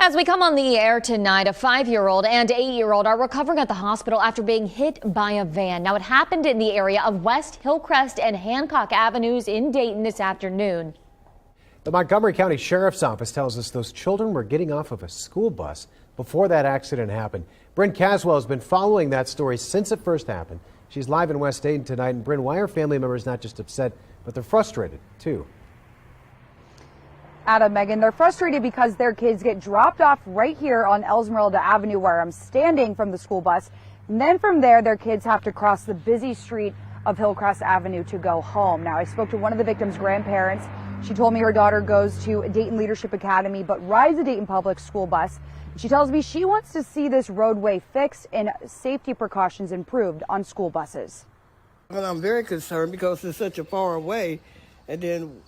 As we come on the air tonight, a 5-year-old and 8-year-old are recovering at the hospital after being hit by a van. Now, it happened in the area of West Hillcrest and Hancock Avenues in Dayton this afternoon. The Montgomery County Sheriff's Office tells us those children were getting off of a school bus before that accident happened. Bryn Caswell has been following that story since it first happened. She's live in West Dayton tonight. And Bryn, why are family members not just upset, but they're frustrated too? Adam, Megan, they're frustrated because their kids get dropped off right here on Esmeralda Avenue where I'm standing from the school bus. And then from there, their kids have to cross the busy street of Hillcrest Avenue to go home. Now, I spoke to one of the victims' grandparents. She told me her daughter goes to Dayton Leadership Academy, but rides a Dayton public school bus. She tells me she wants to see this roadway fixed and safety precautions improved on school buses. Well, I'm very concerned because it's such a far away, and then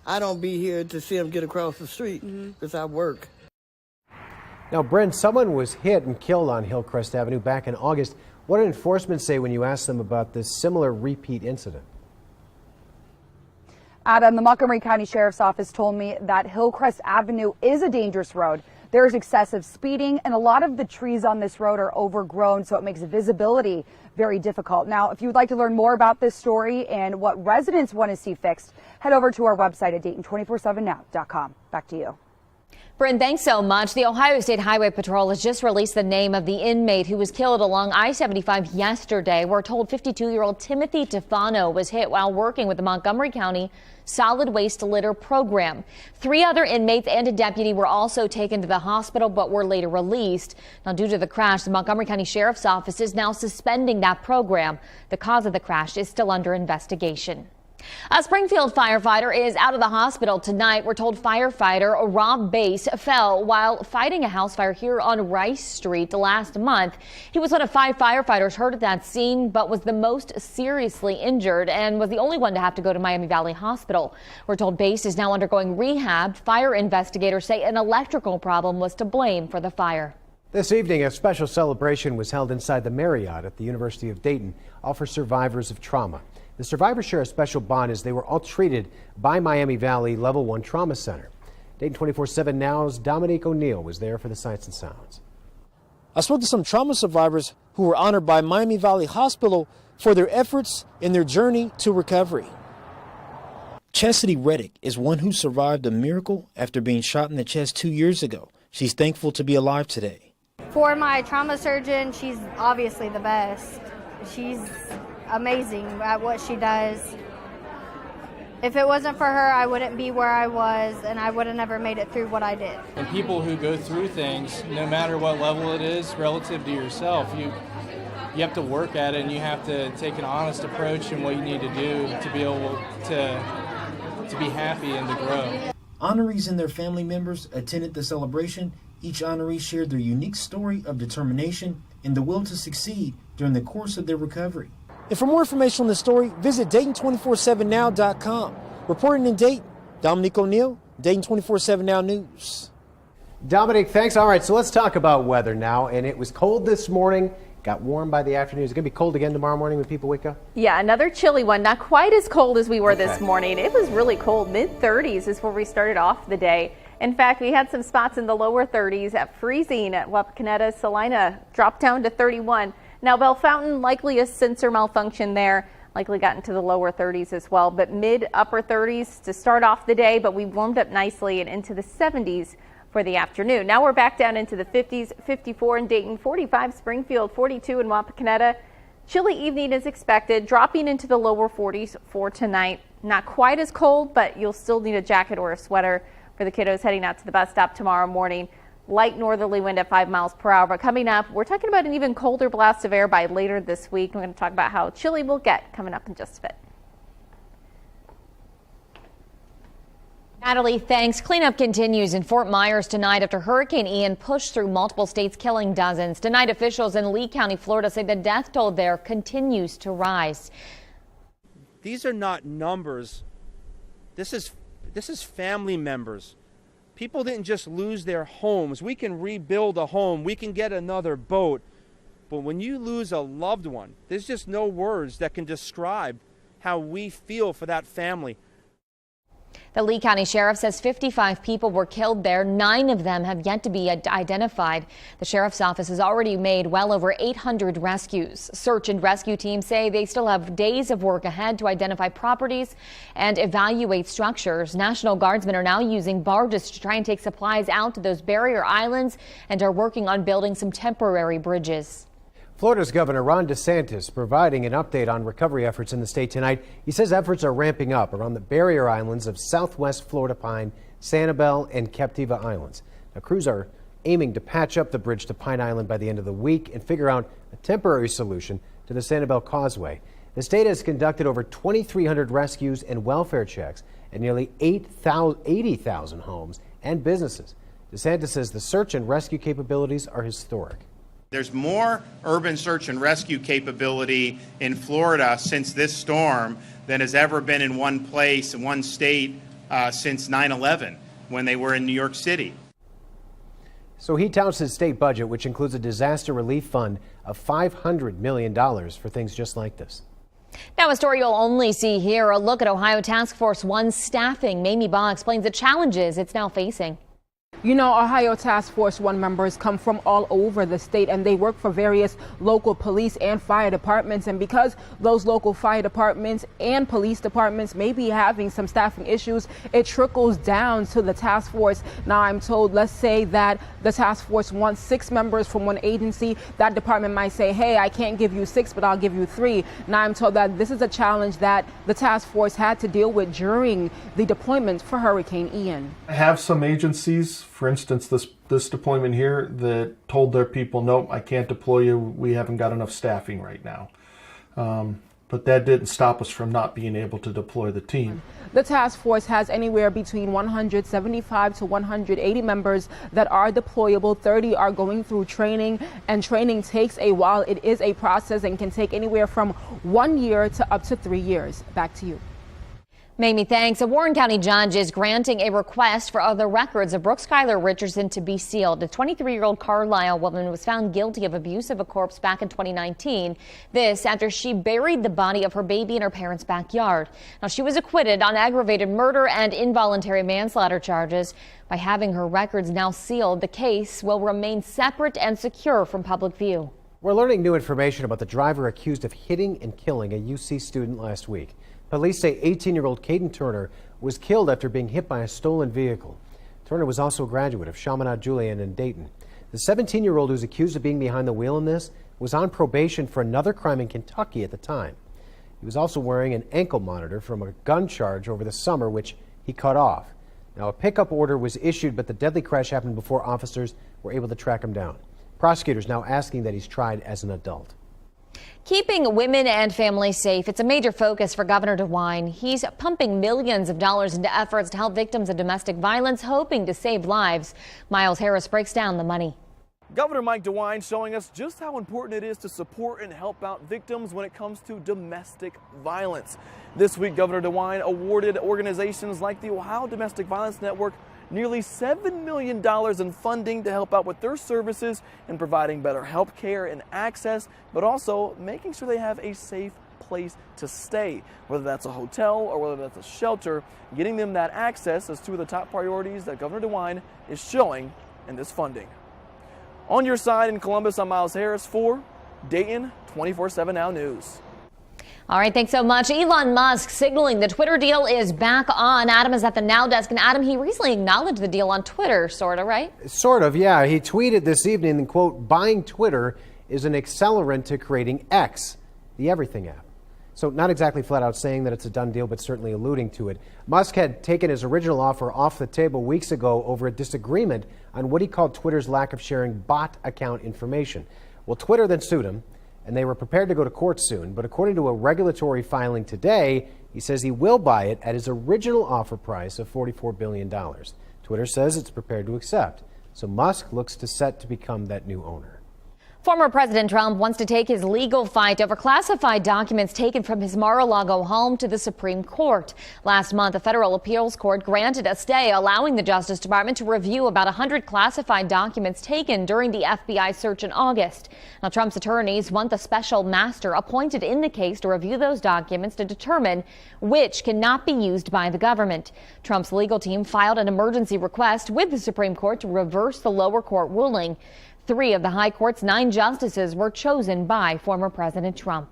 I don't be here to see them get across the street because I work. Now, Brent, someone was hit and killed on Hillcrest Avenue back in August. What did enforcement say when you asked them about this similar repeat incident? Adam, the Montgomery County Sheriff's Office told me that Hillcrest Avenue is a dangerous road. There's excessive speeding, and a lot of the trees on this road are overgrown, so it makes visibility very difficult. Now, if you would like to learn more about this story and what residents want to see fixed, head over to our website at Dayton247now.com. Back to you. Bryn, thanks so much. The Ohio State Highway Patrol has just released the name of the inmate who was killed along I-75 yesterday. We're told 52-year-old Timothy Tefano was hit while working with the Montgomery County Solid Waste Litter Program. 3 other inmates and a deputy were also taken to the hospital but were later released. Now, due to the crash, the Montgomery County Sheriff's Office is now suspending that program. The cause of the crash is still under investigation. A Springfield firefighter is out of the hospital tonight. We're told firefighter Rob Bass fell while fighting a house fire here on Rice Street last month. He was one of 5 firefighters hurt at that scene, but was the most seriously injured and was the only one to have to go to Miami Valley Hospital. We're told Bass is now undergoing rehab. Fire investigators say an electrical problem was to blame for the fire. This evening, a special celebration was held inside the Marriott at the University of Dayton, all for survivors of trauma. The survivors share a special bond as they were all treated by Miami Valley Level 1 Trauma Center. Dayton 24/7 Now's Dominique O'Neill was there for the Sights and Sounds. I spoke to some trauma survivors who were honored by Miami Valley Hospital for their efforts in their journey to recovery. Chastity Reddick is one who survived a miracle after being shot in the chest 2 years ago. She's thankful to be alive today. For my trauma surgeon, she's obviously the best. She's amazing at what she does. If it wasn't for her, I wouldn't be where I was, and I would have never made it through what I did. And people who go through things, no matter what level it is relative to yourself, you have to work at it, and you have to take an honest approach in what you need to do to be able to be happy and to grow. Honorees and their family members attended the celebration. Each honoree shared their unique story of determination and the will to succeed during the course of their recovery. And for more information on the story, visit Dayton247now.com. Reporting in Dayton, Dominique O'Neill, Dayton 24/7 Now News. Dominic, thanks. All right, so let's talk about weather now. And it was cold this morning, got warm by the afternoon. Is it going to be cold again tomorrow morning when people wake up? Yeah, another chilly one. Not quite as cold as we were this morning. It was really cold. Mid-30s is where we started off the day. In fact, we had some spots in the lower 30s at freezing at Wapakoneta. Salina dropped down to 31. Now, Bell Fountain, likely a sensor malfunction there, likely got into the lower 30s as well, but mid-upper 30s to start off the day, but we warmed up nicely and into the 70s for the afternoon. Now we're back down into the 50s, 54 in Dayton, 45 Springfield, 42 in Wapakoneta. Chilly evening is expected, dropping into the lower 40s for tonight. Not quite as cold, but you'll still need a jacket or a sweater for the kiddos heading out to the bus stop tomorrow morning. Light northerly wind at 5 miles per hour. But coming up, we're talking about an even colder blast of air by later this week. We're going to talk about how chilly we'll get coming up in just a bit. Natalie, thanks. Cleanup continues in Fort Myers tonight after Hurricane Ian pushed through multiple states, killing dozens. Tonight, officials in Lee County, Florida, say the death toll there continues to rise. These are not numbers. This is family members. People didn't just lose their homes. We can rebuild a home. We can get another boat. But when you lose a loved one, there's just no words that can describe how we feel for that family. The Lee County Sheriff says 55 people were killed there. 9 of them have yet to be identified. The Sheriff's Office has already made well over 800 rescues. Search and rescue teams say they still have days of work ahead to identify properties and evaluate structures. National Guardsmen are now using barges to try and take supplies out to those barrier islands and are working on building some temporary bridges. Florida's Governor Ron DeSantis providing an update on recovery efforts in the state tonight. He says efforts are ramping up around the barrier islands of Southwest Florida Pine, Sanibel, and Captiva Islands. Now, crews are aiming to patch up the bridge to Pine Island by the end of the week and figure out a temporary solution to the Sanibel Causeway. The state has conducted over 2,300 rescues and welfare checks at nearly 80,000 homes and businesses. DeSantis says the search and rescue capabilities are historic. There's more urban search and rescue capability in Florida since this storm than has ever been in one place, in one state, since 9/11, when they were in New York City. So he touts his state budget, which includes a disaster relief fund of $500 million for things just like this. Now, a story you'll only see here, a look at Ohio Task Force 1 staffing. Mamie Baugh explains the challenges it's now facing. You know, Ohio Task Force 1 members come from all over the state, and they work for various local police and fire departments. And because those local fire departments and police departments may be having some staffing issues, it trickles down to the task force. Now, I'm told, let's say that the task force wants 6 members from one agency. That department might say, hey, I can't give you 6, but I'll give you 3. Now, I'm told that this is a challenge that the task force had to deal with during the deployment for Hurricane Ian. I have some agencies, for instance, this deployment here, that told their people, nope, I can't deploy you. We haven't got enough staffing right now. But that didn't stop us from not being able to deploy the team. The task force has anywhere between 175 to 180 members that are deployable. 30 are going through training, and training takes a while. It is a process and can take anywhere from 1 year to up to 3 years. Back to you. Mamie, thanks. A Warren County judge is granting a request for other records of Brooke Skylar Richardson to be sealed. The 23-year-old Carlisle woman was found guilty of abuse of a corpse back in 2019. This after she buried the body of her baby in her parents' backyard. Now, she was acquitted on aggravated murder and involuntary manslaughter charges. By having her records now sealed, the case will remain separate and secure from public view. We're learning new information about the driver accused of hitting and killing a UC student last week. Police say 18-year-old Caden Turner was killed after being hit by a stolen vehicle. Turner was also a graduate of Champaign Julian in Dayton. The 17-year-old who's accused of being behind the wheel in this was on probation for another crime in Kentucky at the time. He was also wearing an ankle monitor from a gun charge over the summer, which he cut off. Now, a pickup order was issued, but the deadly crash happened before officers were able to track him down. Prosecutors now asking that he's tried as an adult. Keeping women and families safe, it's a major focus for Governor DeWine. He's pumping millions of dollars into efforts to help victims of domestic violence, hoping to save lives. Miles Harris breaks down the money. Governor Mike DeWine showing us just how important it is to support and help out victims when it comes to domestic violence. This week, Governor DeWine awarded organizations like the Ohio Domestic Violence Network nearly $7 million in funding to help out with their services in providing better health care and access, but also making sure they have a safe place to stay, whether that's a hotel or whether that's a shelter. Getting them that access is 2 of the top priorities that Governor DeWine is showing in this funding. On your side in Columbus, I'm Miles Harris for Dayton 24/7 Now News. All right, thanks so much. Elon Musk signaling the Twitter deal is back on. Adam is at the Now Desk. And Adam, he recently acknowledged the deal on Twitter, sort of, right? Sort of, yeah. He tweeted this evening, and quote, buying Twitter is an accelerant to creating X, the everything app. So not exactly flat out saying that it's a done deal, but certainly alluding to it. Musk had taken his original offer off the table weeks ago over a disagreement on what he called Twitter's lack of sharing bot account information. Well, Twitter then sued him, and they were prepared to go to court soon. But according to a regulatory filing today, he says he will buy it at his original offer price of $44 billion. Twitter says it's prepared to accept. So Musk looks to set to become that new owner. Former President Trump wants to take his legal fight over classified documents taken from his Mar-a-Lago home to the Supreme Court. Last month, a federal appeals court granted a stay allowing the Justice Department to review about 100 classified documents taken during the FBI search in August. Now, Trump's attorneys want the special master appointed in the case to review those documents to determine which cannot be used by the government. Trump's legal team filed an emergency request with the Supreme Court to reverse the lower court ruling. 3 of the high court's 9 justices were chosen by former President Trump.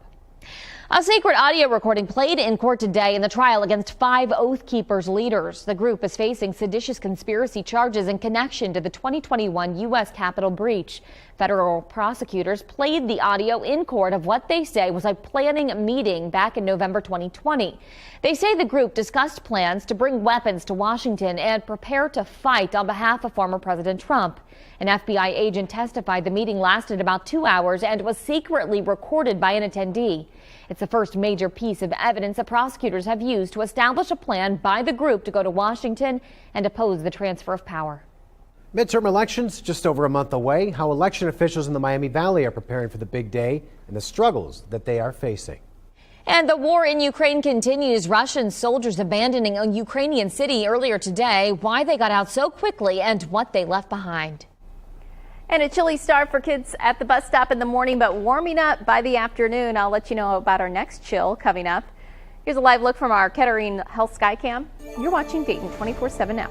A secret audio recording played in court today in the trial against 5 Oath Keepers leaders. The group is facing seditious conspiracy charges in connection to the 2021 U.S. Capitol breach. Federal prosecutors played the audio in court of what they say was a planning meeting back in November 2020. They say the group discussed plans to bring weapons to Washington and prepare to fight on behalf of former President Trump. An FBI agent testified the meeting lasted about 2 hours and was secretly recorded by an attendee. It's the first major piece of evidence that prosecutors have used to establish a plan by the group to go to Washington and oppose the transfer of power. Midterm elections just over a month away. How election officials in the Miami Valley are preparing for the big day and the struggles that they are facing. And the war in Ukraine continues. Russian soldiers abandoning a Ukrainian city earlier today. Why they got out so quickly and what they left behind. And a chilly start for kids at the bus stop in the morning, but warming up by the afternoon. I'll let you know about our next chill coming up. Here's a live look from our Kettering Health Skycam. You're watching Dayton 24/7 now.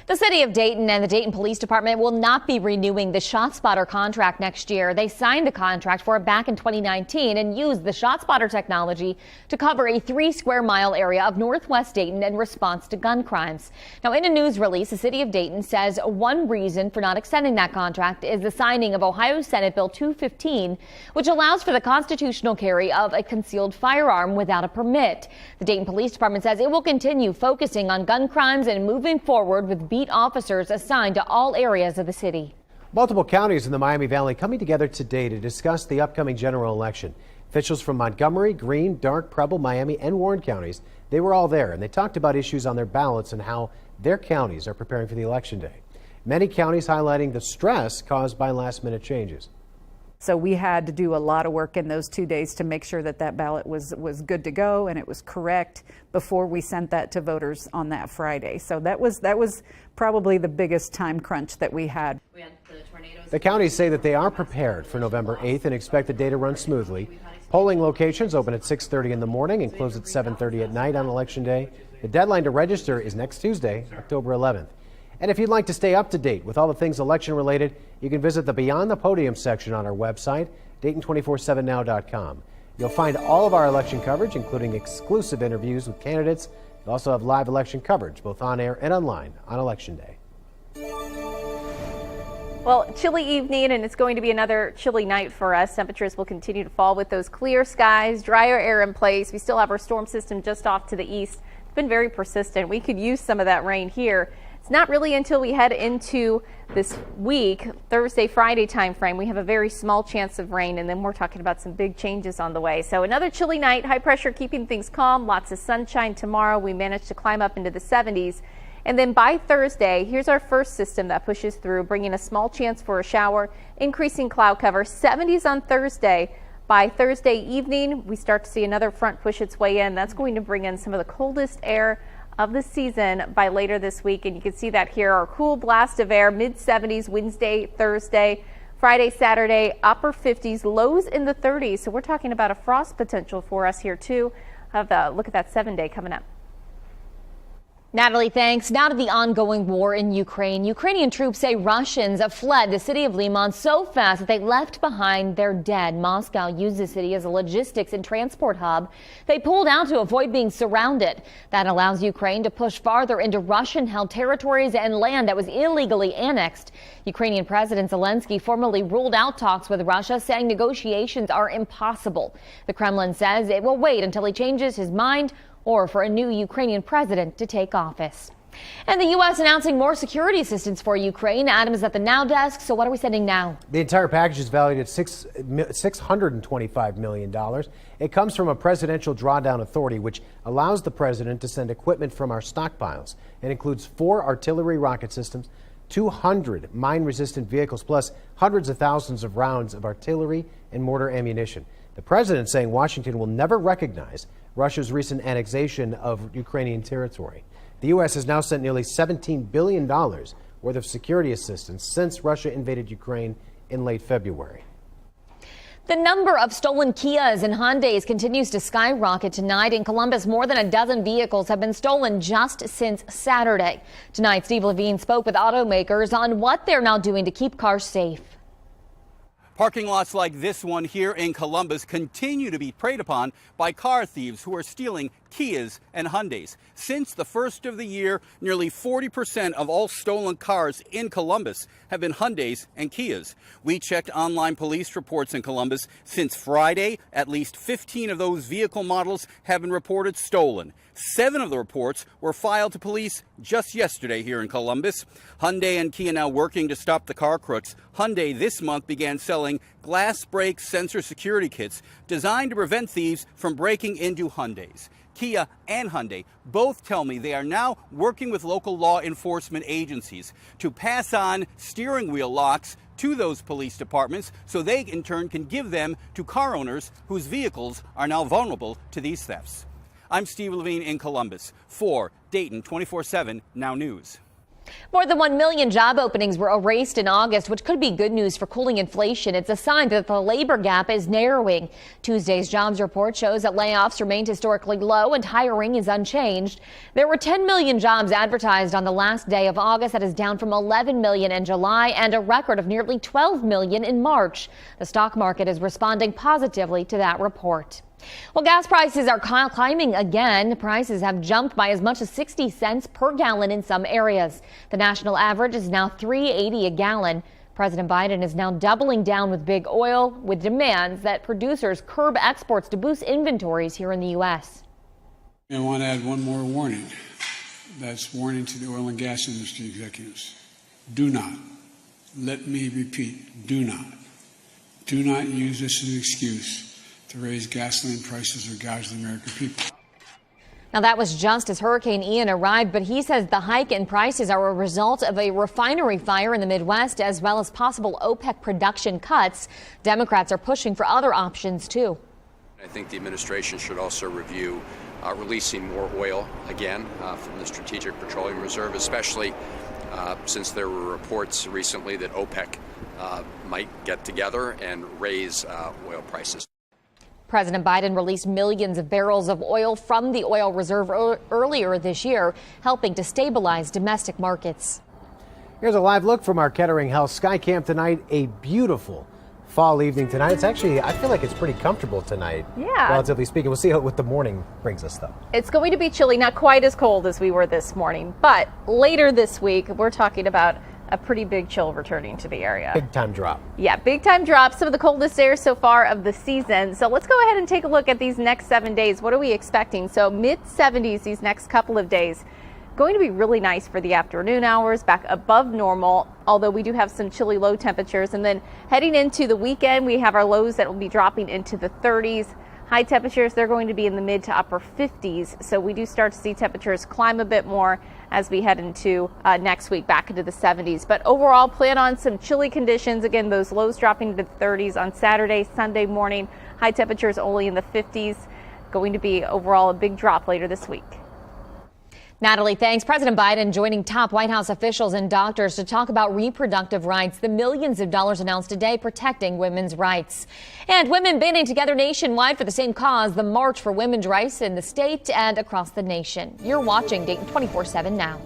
The city of Dayton and the Dayton Police Department will not be renewing the ShotSpotter contract next year. They signed the contract for it back in 2019 and used the ShotSpotter technology to cover a 3 square mile area of northwest Dayton in response to gun crimes. Now, in a news release, the city of Dayton says one reason for not extending that contract is the signing of Ohio Senate Bill 215, which allows for the constitutional carry of a concealed firearm without a permit. The Dayton Police Department says it will continue focusing on gun crimes and moving forward with beat officers assigned to all areas of the city. Multiple counties in the Miami Valley coming together today to discuss the upcoming general election. Officials from Montgomery, Greene, Darke, Preble, Miami, and Warren counties, they were all there, and they talked about issues on their ballots and how their counties are preparing for the election day. Many counties highlighting the stress caused by last-minute changes. So we had to do a lot of work in those 2 days to make sure that that ballot was good to go and it was correct before we sent that to voters on that Friday. So that was probably the biggest time crunch that we had. The counties say that they are prepared for November 8th and expect the day to run smoothly. Polling locations open at 6:30 in the morning and close at 7:30 at night on Election Day. The deadline to register is next Tuesday, October 11th. And if you'd like to stay up to date with all the things election related, you can visit the Beyond the Podium section on our website, Dayton247now.com. You'll find all of our election coverage, including exclusive interviews with candidates. You'll also have live election coverage, both on air and online, on Election Day. Well, chilly evening, and it's going to be another chilly night for us. Temperatures will continue to fall with those clear skies, drier air in place. We still have our storm system just off to the east. It's been very persistent. We could use some of that rain here. It's not really until we head into this week, Thursday, Friday time frame, we have a very small chance of rain, and then we're talking about some big changes on the way. So another chilly night, high pressure keeping things calm, lots of sunshine tomorrow. We managed to climb up into the 70s. And then by Thursday, here's our first system that pushes through, bringing a small chance for a shower, increasing cloud cover, 70s on Thursday. By Thursday evening, we start to see another front push its way in. That's going to bring in some of the coldest air of the season by later this week, and you can see that here. Our cool blast of air, mid-70s Wednesday, Thursday, Friday, Saturday, upper 50s, lows in the 30s. So we're talking about a frost potential for us here too. Have a look at that 7-day coming up. Natalie, thanks. Now to the ongoing war in Ukraine. Ukrainian troops say Russians fled the city of Liman so fast that they left behind their dead. Moscow used the city as a logistics and transport hub. They pulled out to avoid being surrounded. That allows Ukraine to push farther into Russian-held territories and land that was illegally annexed. Ukrainian President Zelensky formally ruled out talks with Russia, saying negotiations are impossible. The Kremlin says it will wait until he changes his mind or for a new Ukrainian president to take office. And the U.S. announcing more security assistance for Ukraine. Adam is at the Now desk, so what are we sending now? The entire package is valued at $625 million. It comes from a presidential drawdown authority, which allows the president to send equipment from our stockpiles. It includes 4 artillery rocket systems, 200 mine-resistant vehicles, plus hundreds of thousands of rounds of artillery and mortar ammunition. The president saying Washington will never recognize Russia's recent annexation of Ukrainian territory. The U.S. has now sent nearly $17 billion worth of security assistance since Russia invaded Ukraine in late February. The number of stolen Kias and Hyundais continues to skyrocket tonight. In Columbus, more than a dozen vehicles have been stolen just since Saturday. Tonight, Steve Levine spoke with automakers on what they're now doing to keep cars safe. Parking lots like this one here in Columbus continue to be preyed upon by car thieves who are stealing Kias and Hyundais. Since the first of the year, nearly 40% of all stolen cars in Columbus have been Hyundais and Kias. We checked online police reports in Columbus. Since Friday, at least 15 of those vehicle models have been reported stolen. 7 of the reports were filed to police just yesterday here in Columbus. Hyundai and Kia now working to stop the car crooks. Hyundai this month began selling glass break sensor security kits designed to prevent thieves from breaking into Hyundais. Kia and Hyundai both tell me they are now working with local law enforcement agencies to pass on steering wheel locks to those police departments so they in turn can give them to car owners whose vehicles are now vulnerable to these thefts. I'm Steve Levine in Columbus for Dayton 24/7 Now News. More than 1 million job openings were erased in August, which could be good news for cooling inflation. It's a sign that the labor gap is narrowing. Tuesday's jobs report shows that layoffs remained historically low and hiring is unchanged. There were 10 million jobs advertised on the last day of August. That is down from 11 million in July and a record of nearly 12 million in March. The stock market is responding positively to that report. Well, gas prices are climbing again. Prices have jumped by as much as 60 cents per gallon in some areas. The national average is now $3.80 a gallon. President Biden is now doubling down with big oil, with demands that producers curb exports to boost inventories here in the U.S. I want to add one more warning. That's warning to the oil and gas industry executives. Do not, let me repeat, do not use this as an excuse to raise gasoline prices or gouge the American people. Now, that was just as Hurricane Ian arrived, but he says the hike in prices are a result of a refinery fire in the Midwest, as well as possible OPEC production cuts. Democrats are pushing for other options, too. I think the administration should also review releasing more oil again from the Strategic Petroleum Reserve, especially since there were reports recently that OPEC might get together and raise oil prices. President Biden released millions of barrels of oil from the oil reserve earlier this year, helping to stabilize domestic markets. Here's a live look from our Kettering Health Sky Camp tonight. A beautiful fall evening tonight. It's actually, I feel like it's pretty comfortable tonight. Yeah. Relatively speaking. We'll see what the morning brings us, though. It's going to be chilly, not quite as cold as we were this morning, but later this week, we're talking about a pretty big chill returning to the area. Big time drop. Yeah, big time drop. Some of the coldest air so far of the season. So let's go ahead and take a look at these next 7 days. What are we expecting? So mid 70s these next couple of days. Going to be really nice for the afternoon hours, back above normal, although we do have some chilly low temperatures. And then heading into the weekend, we have our lows that will be dropping into the 30s. High temperatures, they're going to be in the mid to upper 50s. So we do start to see temperatures climb a bit more as we head into next week, back into the 70s. But overall, plan on some chilly conditions. Again, those lows dropping to the 30s on Saturday, Sunday morning. High temperatures only in the 50s. Going to be overall a big drop later this week. Natalie, thanks. President Biden joining top White House officials and doctors to talk about reproductive rights, the millions of dollars announced today protecting women's rights. And women banding together nationwide for the same cause, the March for Women's Rights in the state and across the nation. You're watching Dayton 24/7 now.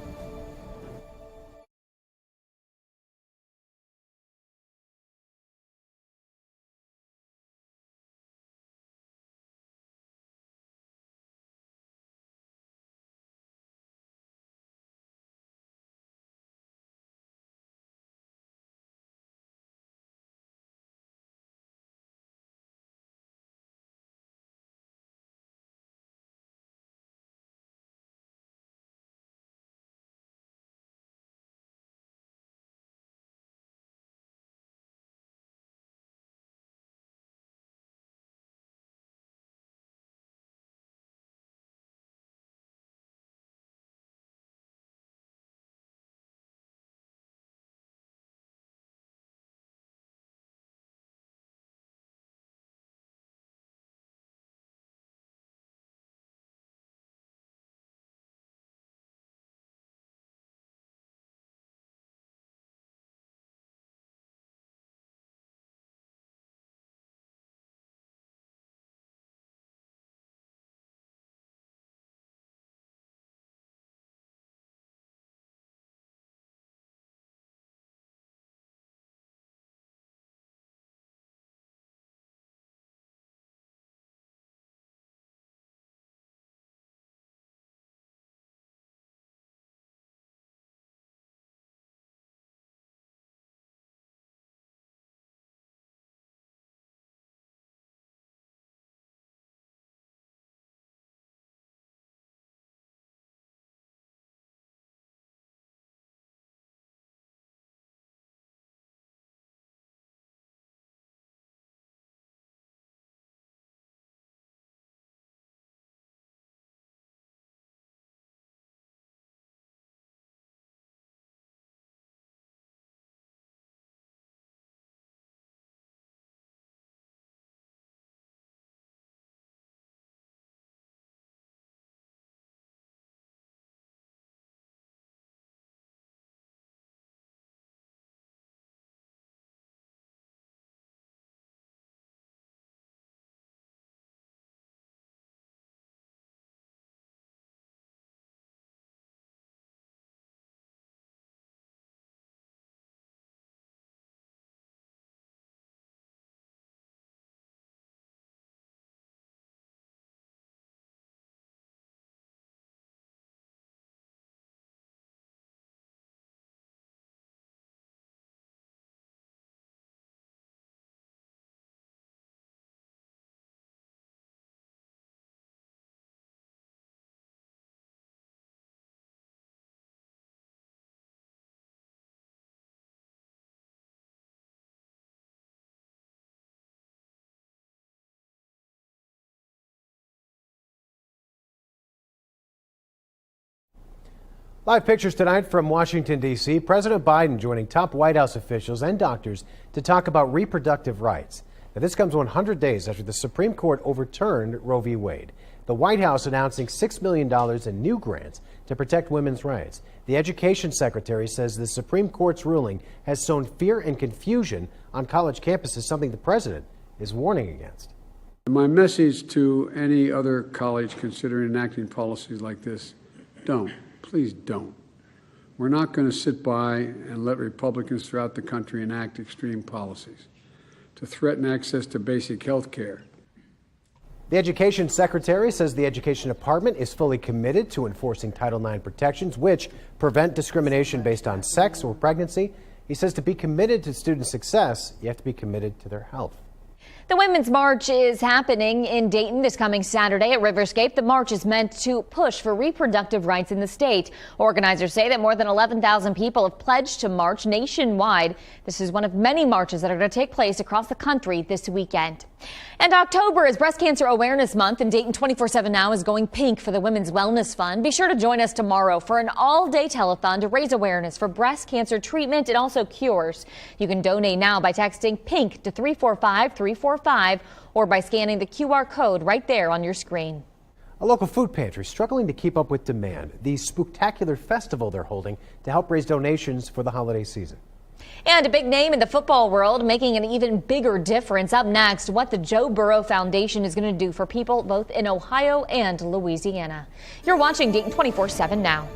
Live pictures tonight from Washington, D.C. President Biden joining top White House officials and doctors to talk about reproductive rights. Now, this comes 100 days after the Supreme Court overturned Roe v. Wade. The White House announcing $6 million in new grants to protect women's rights. The Education Secretary says the Supreme Court's ruling has sown fear and confusion on college campuses, something the president is warning against. My message to any other college considering enacting policies like this, don't. Please don't. We're not going to sit by and let Republicans throughout the country enact extreme policies to threaten access to basic health care. The Education Secretary says the Education Department is fully committed to enforcing Title IX protections, which prevent discrimination based on sex or pregnancy. He says to be committed to student success, you have to be committed to their health. The Women's March is happening in Dayton this coming Saturday at Riverscape. The march is meant to push for reproductive rights in the state. Organizers say that more than 11,000 people have pledged to march nationwide. This is one of many marches that are going to take place across the country this weekend. And October is Breast Cancer Awareness Month, and Dayton 24/7 Now is going pink for the Women's Wellness Fund. Be sure to join us tomorrow for an all-day telethon to raise awareness for breast cancer treatment and also cures. You can donate now by texting PINK to 345-345 or by scanning the QR code right there on your screen. A local food pantry struggling to keep up with demand. The spooktacular festival they're holding to help raise donations for the holiday season. And a big name in the football world making an even bigger difference. Up next, what the Joe Burrow Foundation is going to do for people both in Ohio and Louisiana. You're watching Dayton 24/7 Now.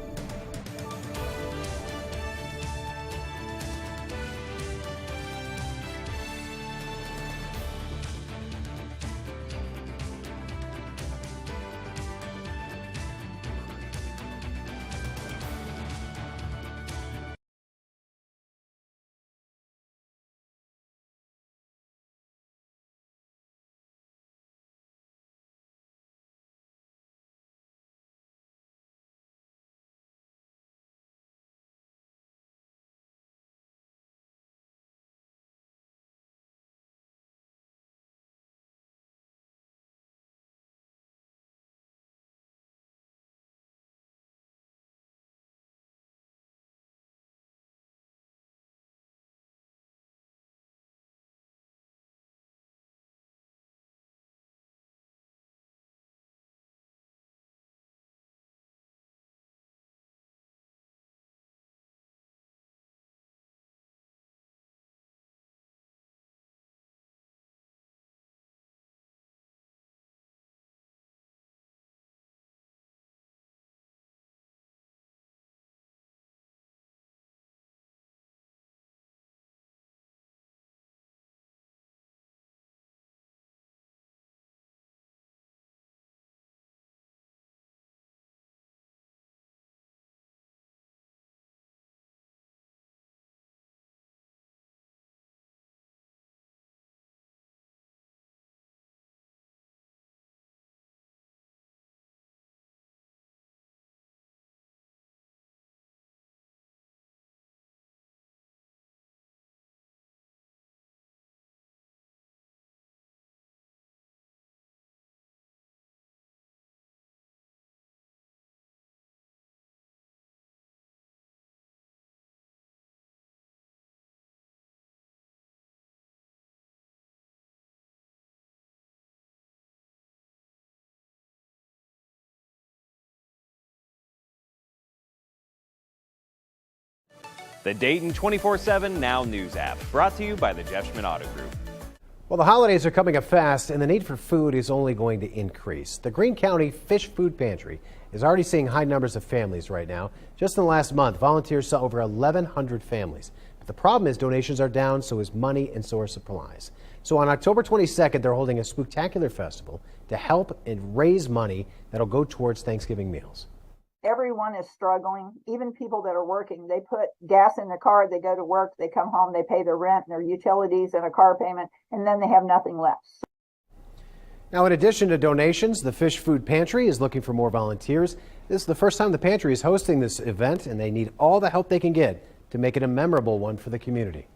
The Dayton 24/7 Now News app, brought to you by the Jeff Schmidt Auto Group. Well, the holidays are coming up fast, and the need for food is only going to increase. The Greene County Fish Food Pantry is already seeing high numbers of families right now. Just in the last month, volunteers saw over 1,100 families. But the problem is donations are down, so is money, and so are supplies. So on October 22nd, they're holding a spooktacular festival to help and raise money that'll go towards Thanksgiving meals. Everyone is struggling, even people that are working. They put gas in the car, they go to work, they come home, they pay their rent and their utilities and a car payment, and then they have nothing left. Now, in addition to donations, the Fish Food Pantry is looking for more volunteers. This is the first time the pantry is hosting this event, and they need all the help they can get to make it a memorable one for the community.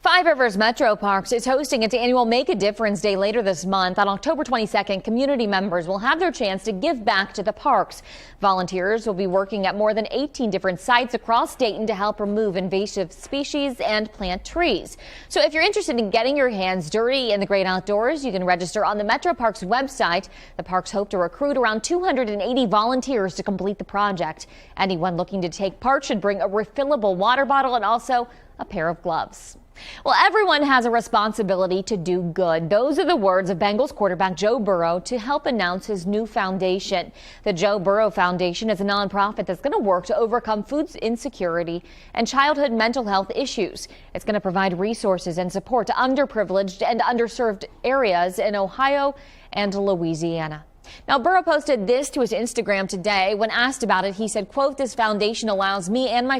Five Rivers Metro Parks is hosting its annual Make a Difference Day later this month. On October 22nd, community members will have their chance to give back to the parks. Volunteers will be working at more than 18 different sites across Dayton to help remove invasive species and plant trees. So if you're interested in getting your hands dirty in the great outdoors, you can register on the Metro Parks website. The parks hope to recruit around 280 volunteers to complete the project. Anyone looking to take part should bring a refillable water bottle and also a pair of gloves. Well, everyone has a responsibility to do good. Those are the words of Bengals quarterback Joe Burrow to help announce his new foundation. The Joe Burrow Foundation is a nonprofit that's going to work to overcome food insecurity and childhood mental health issues. It's going to provide resources and support to underprivileged and underserved areas in Ohio and Louisiana. Now, Burrow posted this to his Instagram today. When asked about it, he said, quote, "This foundation allows me and my family